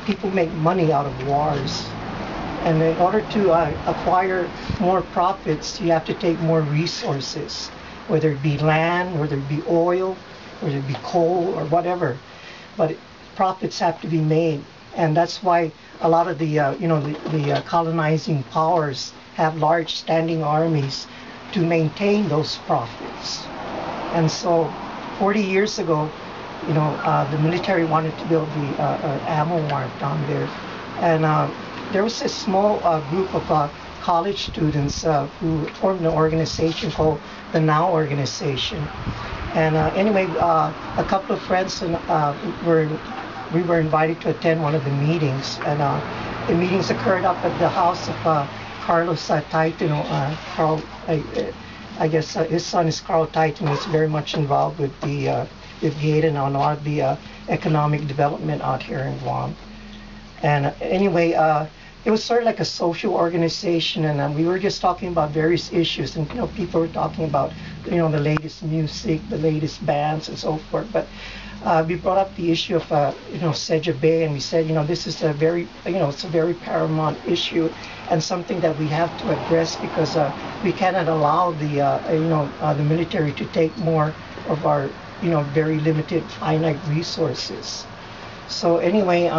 people make money out of wars. And in order to acquire more profits, you have to take more resources, whether it be land, whether it be oil, whether it be coal or whatever. But profits have to be made, and that's why a lot of the colonizing powers have large standing armies to maintain those profits. And so 40 years ago, the military wanted to build the ammo wharf down there, and there was this small group of college students who formed an organization called the Now Organization. And anyway, a couple of friends and we were invited to attend one of the meetings, and the meetings occurred up at the house of Carlos Taitino. Carl, I guess his son is Carl Taitino. He's very much involved with the GATE and on a lot of the economic development out here in Guam. And anyway, it was sort of like a social organization, and we were just talking about various issues, and people were talking about the latest music, the latest bands, and so forth. But we brought up the issue of Cella Bay, and we said this is a very it's a very paramount issue, and something that we have to address, because we cannot allow the military to take more of our very limited finite resources. So anyway,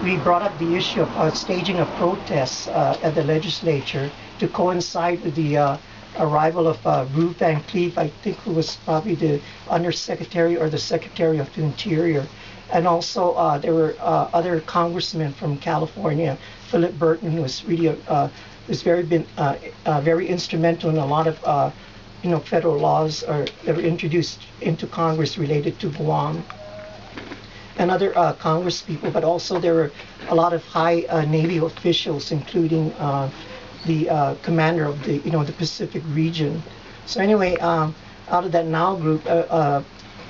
we brought up the issue of staging a protest at the legislature to coincide with the arrival of Ruth Van Cleef, I think, who was probably the Undersecretary or the Secretary of the Interior. And also there were other congressmen from California, Philip Burton, who was really very instrumental in a lot of federal laws that were introduced into Congress related to Guam, and other Congress people. But also there were a lot of high Navy officials, including the commander of the Pacific region. So anyway, out of that Now group,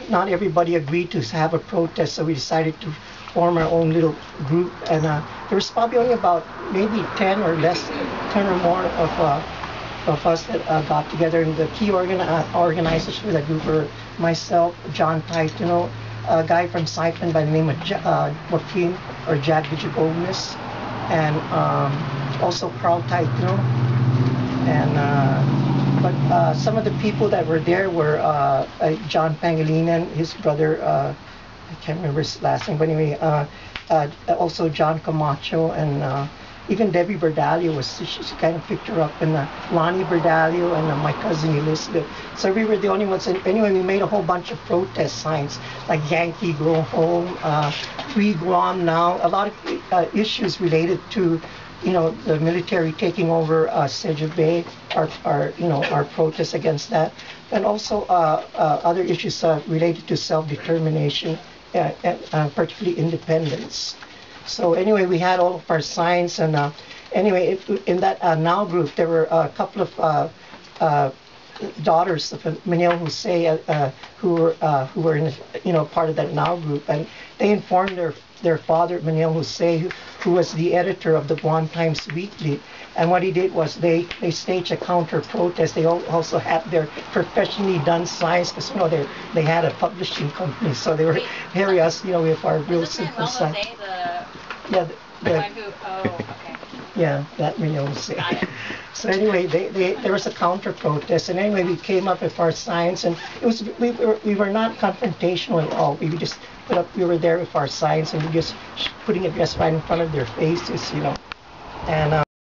not everybody agreed to have a protest, so we decided to form our own little group. And there was probably only about maybe 10 or more of us that got together. And the key organizers for that group were myself, John Taitino, a guy from Saipan by the name of Joaquin or Jack Villagomez, and also Carl Taitino. And but some of the people that were there were John Pangilinan, his brother, I can't remember his last name, but anyway, also John Camacho, and even Debbie Berdalio she's kind of picked her up, and Lonnie Berdalio, and my cousin Elizabeth. So we were the only ones. And anyway, we made a whole bunch of protest signs, like Yankee Go Home, Free Guam Now, a lot of issues related to the military taking over Cella Bay, our protests against that, and also other issues related to self-determination, and particularly independence. So anyway, we had all of our signs, and anyway, in that Now group, there were a couple of daughters of Manil Jose who were in part of that Now group, and they informed their father, Manil Jose, who was the editor of the Guam Times Weekly. And what he did was they staged a counter protest. They also had their professionally done signs, because they had a publishing company, so they were very us with our real simple signs. Yeah, okay. Yeah, that we know. So anyway, there was a counter protest, and anyway we came up with our signs, and it was we were not confrontational at all. We just we were there with our signs, and we just putting it just right in front of their faces, and